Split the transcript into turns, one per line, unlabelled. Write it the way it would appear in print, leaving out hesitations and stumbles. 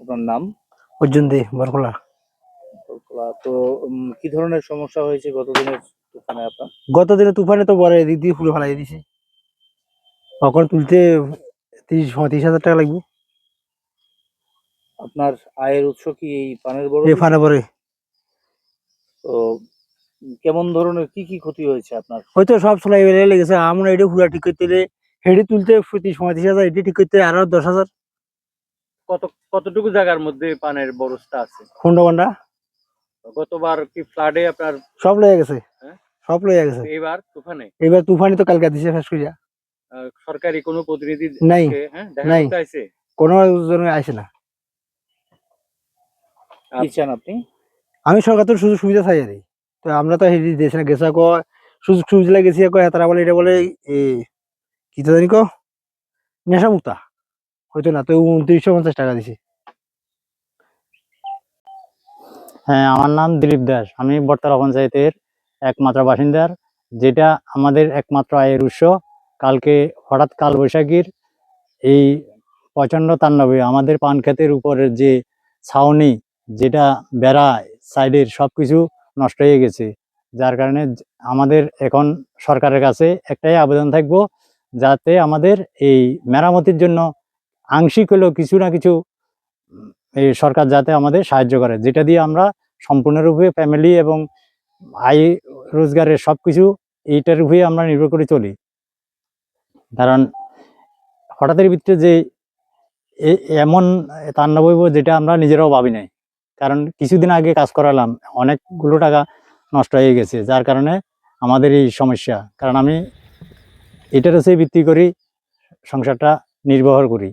আপনার নাম?
অর্জুন দে, বরকলা।
তো কি ধরনের সমস্যা হয়েছে গতদিনের তুফানে আপনার?
গত দিনে তুফানে তো বড় এদিক দিয়ে পুরো ফেলাই দিছে। তখন তুলতে 30-35 হাজার টাকা লাগবে।
আপনার আয়ের উৎস কি এই পানের
এই
বরজই?
ফানে পরে
তো কেমন ধরনের কি কি ক্ষতি হয়েছে আপনার?
হয়তো সব চলাই বেড়ে লেগেছে। আমরা এটা পুরা ঠিক করতে হেঁটে তুলতে 35-হাজার, এটি ঠিক করতে আরো 10,000।
কতটুকু জায়গার মধ্যে পানের বরজটা আছে?
15 ঘন্টা
গতবার কি ফ্লাডে আপনার
সব লয়ে গেছে।
হ্যাঁ?
সব লয়ে গেছে।
এবার তুফানে
এবার তুফানি তো কালকে দিছে ফেস করিয়া।
সরকারি কোনো প্রতিনিধি
নাই,
আজকে দেখা
নাই,
করতে আইছে?
কোনো জন আসে না।
কি চান আপনি?
আমি সরকার তো সুযোগ সুবিধা চাই আর তো আমরা তো হেঁটে দিয়েছি না। গেছে সুযোগ সুবিধা গেছি তারা বলে এটা বলে কি তো জানি নেশা মুক্তা হয়তো না, তো 2950 টাকা দিছে।
হ্যাঁ, আমার নাম দিলীপ দাস। আমি বটতলা পঞ্চায়েতের একমাত্র বাসিন্দার, যেটা আমাদের একমাত্র আয়ের উৎস। কালকে হঠাৎ কালবৈশাখীর এই প্রচণ্ড তাণ্ডবে আমাদের পান ক্ষেতের উপরের যে ছাউনি, যেটা বেড়া সাইডের সব কিছু নষ্ট হয়ে গেছে। যার কারণে আমাদের এখন সরকারের কাছে একটাই আবেদন থাকবো, যাতে আমাদের এই মেরামতির জন্য আংশিক হলেও কিছু না কিছু এই সরকার যাতে আমাদের সাহায্য করে, যেটা দিয়ে আমরা সম্পূর্ণরূপে ফ্যামিলি এবং আয় রোজগারের সব কিছু এইটার উপরে আমরা নির্ভর করে চলি। কারণ হঠাৎের ভিতরে যে এমন তাণ্ডব হইব, যেটা আমরা নিজেরাও ভাবি নাই। কারণ কিছুদিন আগে কাজ করালাম, অনেকগুলো টাকা নষ্ট হয়ে গেছে, যার কারণে আমাদের এই সমস্যা। কারণ আমি এটার হচ্ছে ভিত্তি করি সংসারটা নির্বাহ করি।